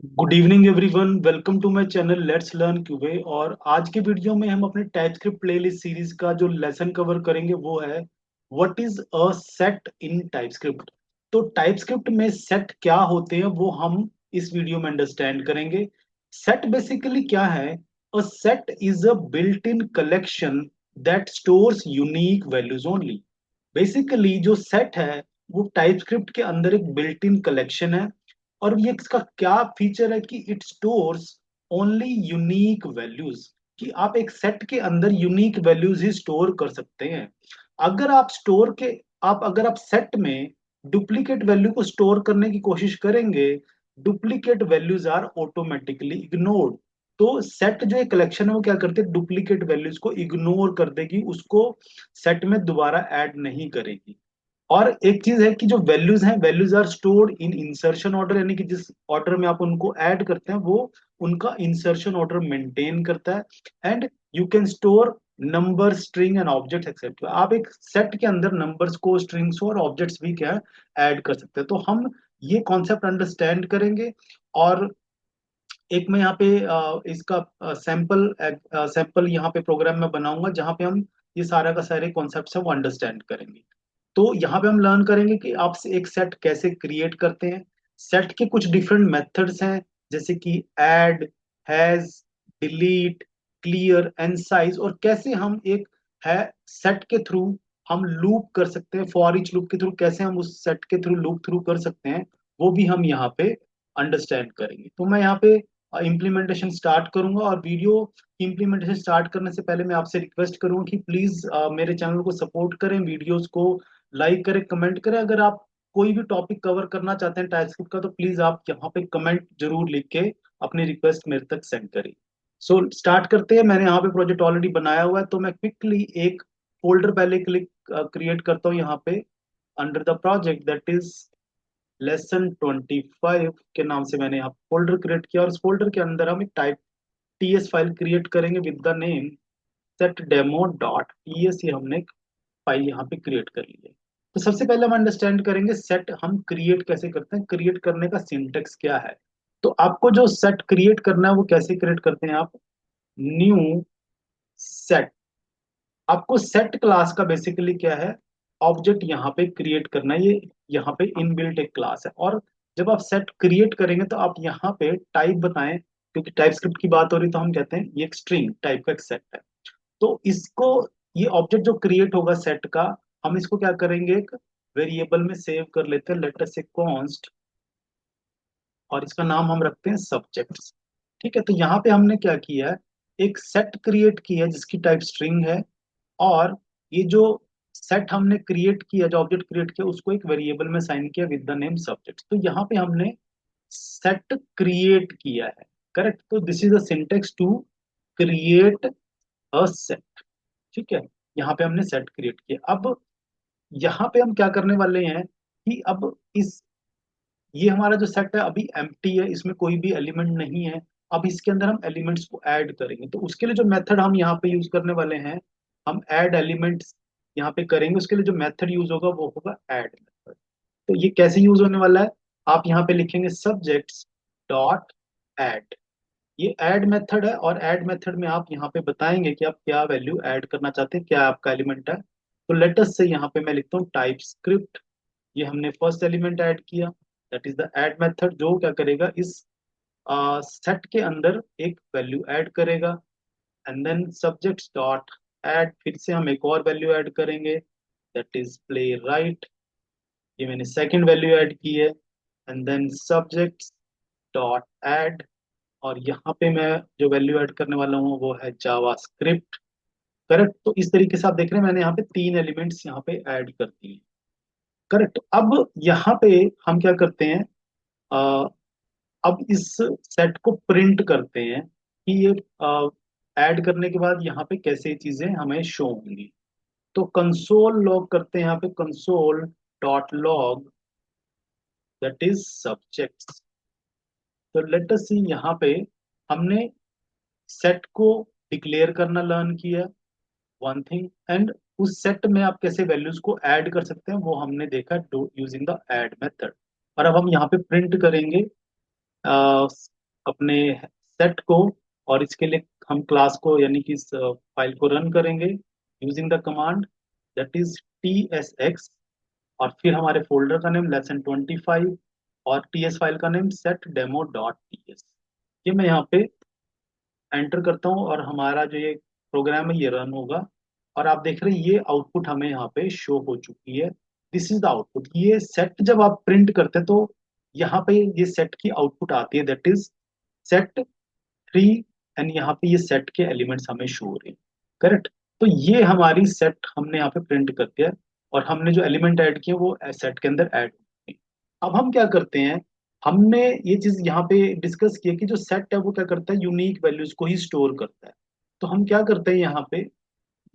Good evening everyone, welcome to my channel let's learn क्यूबे। और आज के वीडियो में हम अपने टाइपस्क्रिप्ट प्लेलिस्ट सीरीज का जो लेसन कवर करेंगे वो है what is a set in TypeScript. तो टाइपस्क्रिप्ट में सेट क्या होते हैं वो हम इस वीडियो में अंडरस्टैंड करेंगे। सेट बेसिकली क्या है? A set is a built in collection that stores unique values only. Basically जो सेट है वो टाइपस्क्रिप्ट के अंदर एक बिल्ट इन कलेक्शन है। और ये इसका क्या फीचर है कि it stores only unique values, कि आप एक सेट के अंदर यूनिक वैल्यूज ही स्टोर कर सकते हैं। अगर आप स्टोर के आप अगर आप सेट में डुप्लीकेट वैल्यू को स्टोर करने की कोशिश करेंगे, duplicate values are automatically ignored. तो सेट जो एक कलेक्शन है वो क्या करते हैं, डुप्लीकेट वैल्यूज को इग्नोर कर देगी, उसको सेट में दोबारा ऐड नहीं करेगी। और एक चीज है कि जो वैल्यूज हैं, values are stored in insertion order, यानी कि जिस ऑर्डर में आप उनको ऐड करते हैं वो उनका इंसर्शन ऑर्डर मेंटेन करता है। And you can store number, string and object except. आप एक सेट के अंदर नंबर्स को, स्ट्रिंग्स को और ऑब्जेक्ट्स भी क्या ऐड कर सकते हैं। तो हम ये कॉन्सेप्ट अंडरस्टैंड करेंगे। और एक मैं यहाँ पे इसका सैंपल यहाँ पे प्रोग्राम में बनाऊंगा जहाँ पे हम ये सारा का सारे कॉन्सेप्ट है वो अंडरस्टैंड करेंगे। तो यहाँ पे हम लर्न करेंगे कि आप एक सेट कैसे क्रिएट करते हैं। सेट के कुछ डिफरेंट मेथड्स हैं, जैसे कि add, has, delete, clear and size. और कैसे हम एक है सेट के थ्रू हम लूप कर सकते हैं, फॉर ईच लूप के थ्रू कैसे हम उस सेट के थ्रू लूप थ्रू कर सकते हैं, वो भी हम यहाँ पे अंडरस्टैंड करेंगे। तो मैं यहाँ पे इम्प्लीमेंटेशन स्टार्ट करूंगा। और वीडियो इम्प्लीमेंटेशन स्टार्ट करने से पहले मैं आपसे रिक्वेस्ट करूंगा कि प्लीज मेरे चैनल को सपोर्ट करें, वीडियोस को लाइक करें, कमेंट करें। अगर आप कोई भी टॉपिक कवर करना चाहते हैं टाइपस्क्रिप्ट का तो प्लीज आप यहाँ पे कमेंट जरूर लिख के अपनी रिक्वेस्ट मेरे तक सेंड करें। सो स्टार्ट करते हैं। मैंने यहाँ पे प्रोजेक्ट ऑलरेडी बनाया हुआ है, तो मैं क्विकली एक फोल्डर पहले क्लिक क्रिएट करता हूँ यहाँ पे under the project that is lesson 25 के नाम से मैंने यहाँ फोल्डर क्रिएट किया। और उस फोल्डर के अंदर हम एक टाइप टीएस फाइल क्रिएट करेंगे with the name set demo dot TS. ये हमने एक फाइल यहाँ पे क्रिएट कर ली है। तो सबसे पहले हम अंडरस्टैंड करेंगे सेट हम क्रिएट कैसे करते हैं, क्रिएट करने का सिंटेक्स क्या है। तो आपको जो सेट क्रिएट करना है वो कैसे क्रिएट करते हैं आप, न्यू सेट। आपको सेट क्लास का बेसिकली क्या है, ऑब्जेक्ट यहाँ पे क्रिएट करना है। ये यहाँ पे इनबिल्ट एक क्लास है। और जब आप सेट क्रिएट करेंगे तो आप यहाँ पे टाइप बताएं, क्योंकि टाइप स्क्रिप्ट की बात हो रही तो हम कहते हैं ये एक स्ट्रिंग टाइप का एक सेट है। तो इसको, ये ऑब्जेक्ट जो क्रिएट होगा सेट का, हम इसको क्या करेंगे, एक वेरिएबल में सेव कर लेते हैं, लेटर से कॉन्स्ट। और इसका नाम हम रखते हैं सब्जेक्ट्स। ठीक है, तो यहाँ पे हमने क्या किया है, एक सेट क्रिएट किया है जिसकी टाइप स्ट्रिंग है। और ये जो सेट हमने क्रिएट किया, जो ऑब्जेक्ट क्रिएट किया, उसको एक वेरिएबल में साइन किया विद द नेम सब्जेक्ट। तो यहाँ पे हमने सेट क्रिएट किया है। करेक्ट, तो this is the syntax to create a set. ठीक है, यहाँ पे हमने सेट क्रिएट किया। अब यहाँ पे हम क्या करने वाले हैं कि अब इस ये हमारा जो सेट है अभी एम्प्टी है, इसमें कोई भी एलिमेंट नहीं है। अब इसके अंदर हम एलिमेंट्स को ऐड करेंगे। तो उसके लिए जो मेथड हम यहाँ पे यूज करने वाले हैं, हम ऐड एलिमेंट्स यहाँ पे करेंगे। उसके लिए जो मेथड यूज होगा वो होगा ऐड मेथड। तो ये कैसे यूज होने वाला है, आप यहाँ पे लिखेंगे सब्जेक्ट्स डॉट ऐड। ये ऐड मेथड है। और ऐड मेथड में आप यहाँ पे बताएंगे कि आप क्या वैल्यू ऐड करना चाहते हैं, क्या आपका एलिमेंट है। तो लेटस से यहाँ पे मैं लिखता हूँ टाइप स्क्रिप्ट। ये हमने फर्स्ट एलिमेंट ऐड किया, that is the add method, जो क्या करेगा, इस सेट के अंदर एक वैल्यू ऐड करेगा। And then subjects dot add, फिर से हम एक और वैल्यू ऐड करेंगे, दैट इज प्ले राइट। ये मैंने सेकंड वैल्यू ऐड की है। And then subjects dot add, और यहाँ पे मैं जो वैल्यू ऐड करने वाला हूँ वो है जावा स्क्रिप्ट। करेक्ट, तो इस तरीके से आप देख रहे हैं मैंने यहाँ पे तीन एलिमेंट्स यहाँ पे ऐड कर दिए। करेक्ट, अब यहाँ पे हम क्या करते हैं, अ, अब इस सेट को प्रिंट करते हैं कि ये ऐड करने के बाद यहाँ पे कैसे चीजें हमें शो होंगी। तो कंसोल लॉग करते हैं, यहाँ पे console dot log that is subjects. तो लेट अस सी, यहाँ पे हमने सेट को डिक्लेयर करना लर्न किया, वन थिंग। एंड उस सेट में आप कैसे वैल्यूज को ऐड कर सकते हैं वो हमने देखा यूजिंग द ऐड मेथड। और अब हम यहाँ पे प्रिंट करेंगे अपने सेट को, और इसके लिए हम क्लास को यानी कि इस फाइल को रन करेंगे using the command that is TSX, और फिर हमारे फोल्डर का नेम lesson 25, और TS फाइल का नेम setDemo.ts। ये मैं यहाँ पे एंटर करता हूँ और हमारा जो ये प्रोग्राम है ये रन होगा। और आप देख रहे हैं ये आउटपुट हमें यहाँ पे शो हो चुकी है। This is the output. ये सेट जब आप प्रिंट करते हैं तो यहाँ पे ये सेट की आउटपुट आती है, दैट इज set 3। एंड यहाँ पे ये सेट के एलिमेंट्स हमें शो हो रहे हैं। करेक्ट। तो ये हमारी सेट हमने यहाँ पे प्रिंट कर दिया है, और हमने जो एलिमेंट ऐड किए वो सेट के अंदर ऐड होते हैं। अब हम क्या करते हैं, हमने ये चीज यहाँ पे डिस्कस किया कि जो सेट है वो क्या करता है, यूनिक वैल्यूज को ही स्टोर करता है। तो हम क्या करते हैं यहाँ पे,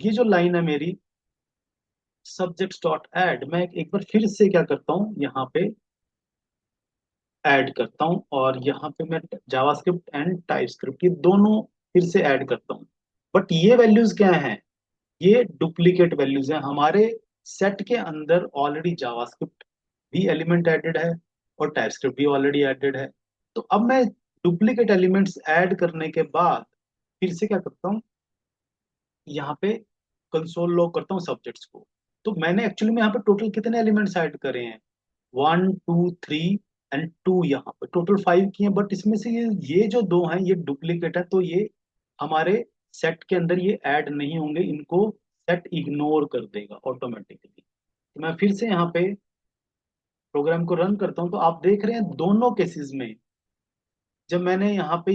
ये जो लाइन है मेरी सब्जेक्ट्स डॉट ऐड, मैं एक बार फिर से क्या करता हूँ यहाँ पे ऐड करता हूँ, और यहाँ पे मैं जावास्क्रिप्ट एंड टाइपस्क्रिप्ट ये दोनों फिर से ऐड करता हूँ। बट ये वैल्यूज क्या हैं, ये डुप्लीकेट वैल्यूज हैं। हमारे सेट के अंदर ऑलरेडी जावास्क्रिप्ट भी एलिमेंट एडेड है और टाइपस्क्रिप्ट भी ऑलरेडी एडेड है। तो अब मैं डुप्लीकेट एलिमेंट्स ऐड करने के बाद फिर से क्या करता हूँ, यहाँ पे कंसोल लॉग करता हूँ सब्जेक्ट्स को। तो मैंने एक्चुअली में यहाँ पे टोटल कितने एलिमेंट्स ऐड करे हैं, 1 2 3 एंड 2, यहाँ पे टोटल 5 किए हैं। बट इसमें से ये जो दो हैं ये डुप्लीकेट है, तो ये हमारे सेट के अंदर ये ऐड नहीं होंगे, इनको सेट इग्नोर कर देगा ऑटोमेटिकली। तो मैं फिर से यहाँ पे प्रोग्राम को रन करता हूँ, तो आप देख रहे हैं दोनों केसेस में जब मैंने यहाँ पे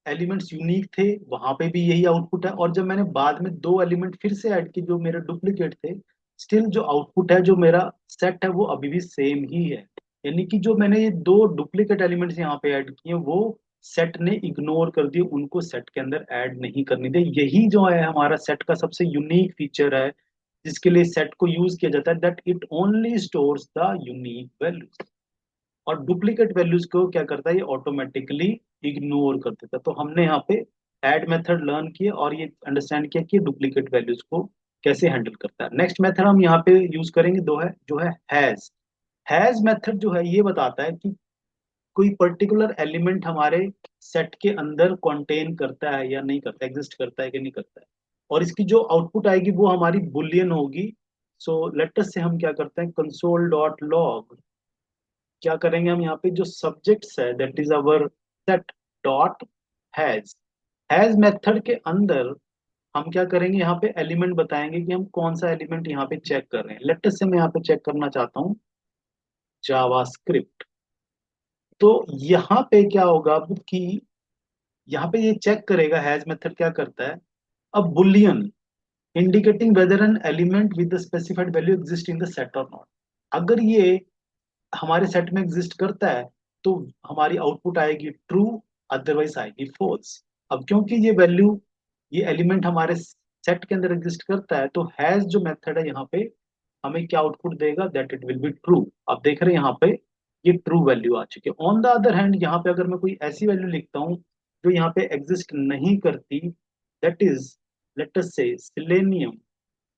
एलिमेंट्स यूनिक थे वहां पे भी यही आउटपुट है, और जब मैंने बाद में दो एलिमेंट फिर से ऐड किए जो मेरे डुप्लीकेट थे, स्टिल जो आउटपुट है जो मेरा सेट है वो अभी भी सेम ही है। यानी कि जो मैंने ये दो डुप्लीकेट एलिमेंट्स यहाँ पे ऐड किए वो सेट ने इग्नोर कर दिए, उनको सेट के अंदर ऐड नहीं करने दे। यही जो है हमारा सेट का सबसे यूनिक फीचर है, जिसके लिए सेट को यूज किया जाता है, that it only stores the unique values, और डुप्लीकेट वैल्यूज को क्या करता है ये ऑटोमेटिकली इग्नोर कर देता है। तो हमने यहाँ पे ऐड मेथड लर्न किया और ये अंडरस्टैंड किया कि डुप्लीकेट वैल्यूज को कैसे हैंडल करता है। नेक्स्ट मेथड हम यहाँ पे यूज करेंगे दो है, जो है हैज मेथड जो है ये बताता है कि कोई पर्टिकुलर एलिमेंट हमारे सेट के अंदर कंटेन करता है या नहीं करता, एग्जिस्ट करता है कि नहीं करता है, और इसकी जो आउटपुट आएगी वो हमारी बुलियन होगी। सो लेटस से हम क्या करते हैं, कंसोल डॉट लॉग क्या करेंगे, हम यहाँ पे जो सब्जेक्ट्स है that is our set dot has, has method के अंदर हम क्या करेंगे, यहाँ पे एलिमेंट बताएंगे कि हम कौन सा एलिमेंट यहाँ पे चेक कर रहे हैं। लेटेस्ट से मैं यहाँ पे चेक करना चाहता हूँ जावास्क्रिप्ट। तो यहाँ पे क्या होगा अब कि यहाँ पे ये चेक करेगा, हैज मेथड क्या करता है, अब Boolean indicating whether an element with the specified value exist in the set और नॉट। अगर ये हमारे सेट में एग्जिस्ट करता है तो हमारी आउटपुट आएगी ट्रू, अदरवाइज आएगी फॉल्स। अब क्योंकि ये वैल्यू, ये एलिमेंट हमारे सेट के अंदर एग्जिस्ट करता है, तो हैज जो मेथड है यहाँ पे हमें क्या आउटपुट देगा, that it will be true. आप देख रहे हैं यहाँ पे ये ट्रू वैल्यू आ चुकी है। ऑन द अदर हैंड यहाँ पे अगर मैं कोई ऐसी वैल्यू लिखता हूँ जो यहाँ पे एग्जिस्ट नहीं करती, दैट इज लेट अस से selenium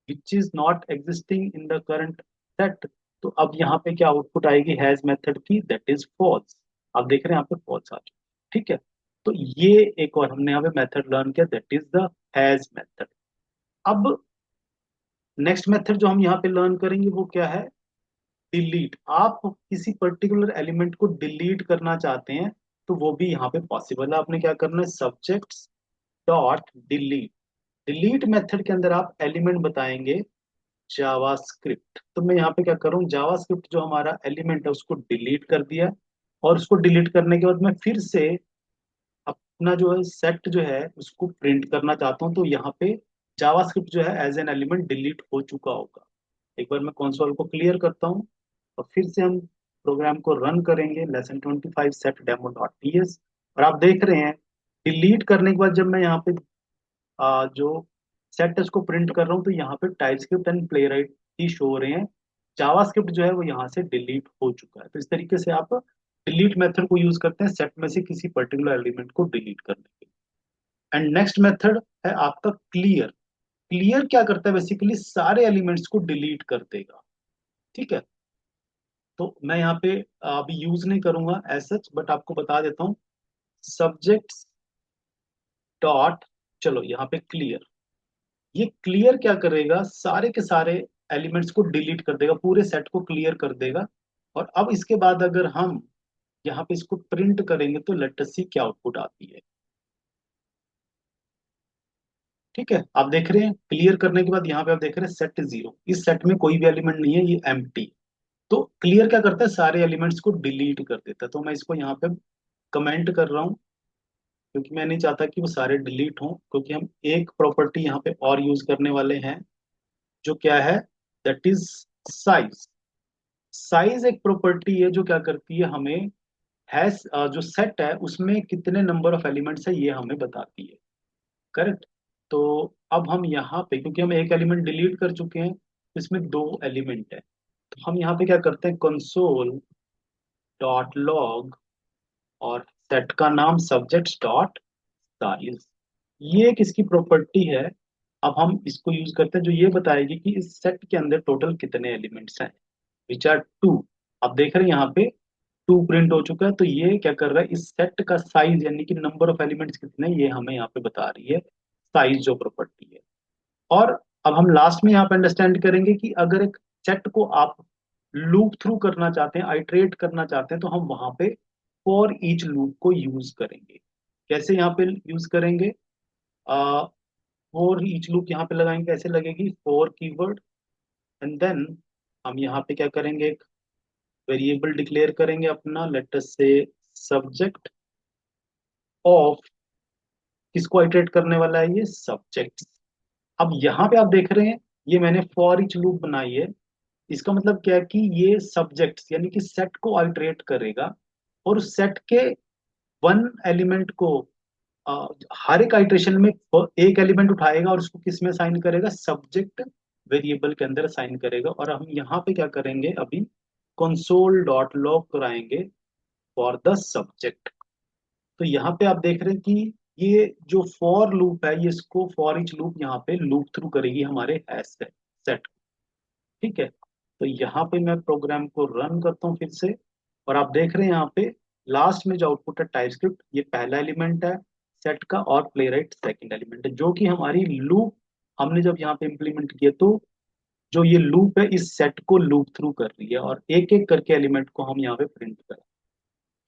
which is not existing in the current set, तो अब यहाँ पे क्या आउटपुट आएगी हैज मेथड की, दैट इज फॉल्स। आप देख रहे हैं यहाँ पे फॉल्स आ चुकी है। ठीक है। तो ये एक और हमने यहाँ पे मेथड लर्न किया, that is the has method. अब नेक्स्ट मेथड जो हम यहाँ पे लर्न करेंगे वो क्या है, डिलीट। आप किसी पर्टिकुलर एलिमेंट को डिलीट करना चाहते हैं तो वो भी यहाँ पे पॉसिबल है। आपने क्या करना है, subjects dot delete, delete method के अंदर आप एलिमेंट बताएंगे जावास्क्रिप्ट। तो मैं यहाँ पे क्या करूँ, जावास्क्रिप्ट जो हमारा एलिमेंट है उसको डिलीट कर दिया, और उसको डिलीट करने के बाद मैं फिर से अपना जो है सेट जो है उसको प्रिंट करना चाहता हूँ, तो यहाँ पे जावास्क्रिप्ट जो है एज एन एलिमेंट डिलीट हो चुका होगा। एक बार मैं कंसोल को क्लियर करता हूँ और फिर से हम प्रोग्राम को रन करेंगे lesson 25 setDemo.ts, और आप देख रहे हैं डिलीट करने के बाद जब मैं यहाँ पे जो सेट है उसको प्रिंट कर रहा हूँ तो यहाँ पे TypeScript and playwright he show हो रहे हैं। जावास्क्रिप्ट जो है वो यहाँ से डिलीट हो चुका है। तो इस तरीके से आप डिलीट मेथड को यूज करते हैं सेट में से किसी पर्टिकुलर एलिमेंट को डिलीट करने के लिए। एंड नेक्स्ट मेथड है आपका क्लियर। क्लियर क्या करता है, बेसिकली सारे एलिमेंट्स को डिलीट कर देगा। ठीक है। तो मैं यहाँ पे अभी यूज नहीं करूंगा एज सच, बट आपको बता देता हूँ सब्जेक्ट्स डॉट, चलो यहाँ पे क्लियर। ये क्लियर क्या करेगा, सारे के सारे एलिमेंट्स को डिलीट कर देगा, पूरे सेट को क्लियर कर देगा। और अब इसके बाद अगर हम यहाँ पे इसको प्रिंट करेंगे तो लेट अस सी क्या आउटपुट आती है। ठीक है, आप देख रहे हैं क्लियर करने के बाद यहाँ पे आप देख रहे हैं सेट जीरो, इस सेट में कोई भी एलिमेंट नहीं है, ये एम्प्टी। तो क्लियर क्या करता है, सारे एलिमेंट्स को डिलीट कर देता है। तो मैं इसको यहाँ पे कमेंट कर रहा हूँ, क्योंकि मैं नहीं चाहता कि वो सारे डिलीट हों, क्योंकि हम एक प्रॉपर्टी यहाँ पे और यूज करने वाले हैं, जो क्या है, दैट इज साइज। साइज एक प्रॉपर्टी है जो क्या करती है, हमें हैश, जो सेट है उसमें कितने नंबर ऑफ एलिमेंट्स है ये हमें बताती है। करेक्ट। तो अब हम यहाँ पे, क्योंकि हम एक एलिमेंट डिलीट कर चुके हैं, तो इसमें दो एलिमेंट है, तो हम यहाँ पे क्या करते हैं, कंसोल डॉट लॉग, और सेट का नाम सब्जेक्ट्स डॉट साइज। ये एक इसकी प्रॉपर्टी है। अब हम इसको यूज करते हैं, जो ये बताएगी कि इस सेट के अंदर टोटल कितने एलिमेंट्स हैं, विच आर टू। आप देख रहे हैं यहाँ पे टू प्रिंट हो चुका है, तो ये क्या कर रहा है, इस सेट का साइज यानी कि नंबर ऑफ एलिमेंट्स कितने हैं, ये हमें यहाँ पे बता रही है साइज जो प्रॉपर्टी है। और अब हम लास्ट में यहाँ पे अंडरस्टैंड करेंगे कि अगर एक सेट को आप लूप थ्रू करना चाहते हैं, आइटरेट करना चाहते हैं, तो हम वहां पे फॉर ईच लूप को यूज करेंगे। कैसे यहाँ पे यूज करेंगे, फॉर ईच लूप यहाँ पे लगाएंगे, कैसे लगेगी, फॉर कीवर्ड, एंड देन हम यहाँ पे क्या करेंगे, एक वेरिएबल डिक्लेयर करेंगे अपना, लेट अस से सब्जेक्ट ऑफ, किसको आइटरेट करने वाला है, ये सब्जेक्ट। अब यहाँ पे आप देख रहे हैं, ये मैंने फॉर ईच लूप बनाई है। इसका मतलब क्या है कि ये सब्जेक्ट्स यानी कि सेट को अल्टरेट करेगा, और उस सेट के वन एलिमेंट को हर एक आइटरेशन में एक एलिमेंट उठाएगा और उसको किस में असाइन करेगा, सब्जेक्ट वेरिएबल के अंदर असाइन करेगा। और हम यहाँ पे क्या करेंगे, अभी कंसोल डॉट लॉग कराएंगे फॉर द सब्जेक्ट। तो यहाँ पे आप देख रहे हैं कि ये जो फॉर लूप है, ये इसको फॉर ईच लूप यहाँ पे लूप थ्रू करेगी हमारे हैश सेट। ठीक है, तो यहाँ पे मैं प्रोग्राम को रन करता हूँ फिर से, और आप देख रहे हैं यहाँ पे लास्ट में जो आउटपुट है टाइप स्क्रिप्ट, ये पहला एलिमेंट है सेट का, और प्ले राइट सेकेंड एलिमेंट है, जो कि हमारी लूप हमने जब यहाँ पे इम्प्लीमेंट किया, तो जो ये लूप है इस सेट को लूप थ्रू कर रही है, और एक एक करके एलिमेंट को हम यहाँ पे प्रिंट करें।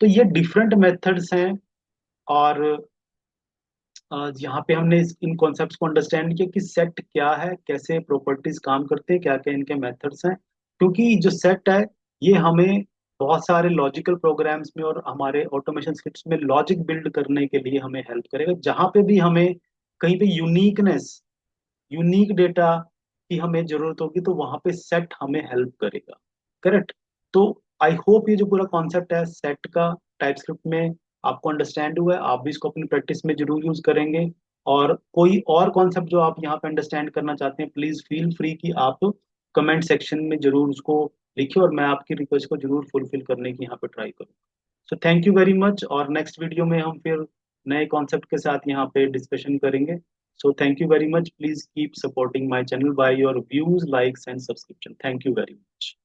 तो ये डिफरेंट मेथड्स हैं। और यहाँ पे हमने इन कॉन्सेप्ट्स को अंडरस्टैंड किया कि सेट क्या है, कैसे प्रॉपर्टीज काम करते हैं, क्या क्या इनके मेथड्स हैं। क्योंकि जो सेट है, ये हमें बहुत सारे लॉजिकल प्रोग्राम्स में और हमारे ऑटोमेशन स्क्रिप्ट्स में लॉजिक बिल्ड करने के लिए हमें हेल्प करेगा। जहाँ पे भी हमें कहीं पे यूनिक डेटा की हमें जरूरत होगी, तो वहां पे सेट हमें हेल्प करेगा। करेक्ट। तो आई होप ये जो पूरा कॉन्सेप्ट है सेट का टाइप स्क्रिप्ट में आपको अंडरस्टैंड हुआ है, आप भी इसको अपनी प्रैक्टिस में जरूर यूज करेंगे। और कोई और कॉन्सेप्ट जो आप यहाँ पे अंडरस्टैंड करना चाहते हैं, प्लीज फील फ्री कि आप कमेंट सेक्शन में जरूर उसको लिखिए, और मैं आपकी रिक्वेस्ट को जरूर फुलफिल करने की यहाँ पे ट्राई करूँ। So thank you very much, और नेक्स्ट वीडियो में हम फिर नए कॉन्सेप्ट के साथ यहाँ पे डिस्कशन करेंगे। So thank you very much, please keep supporting my channel by your views, likes and subscription. Thank you very much.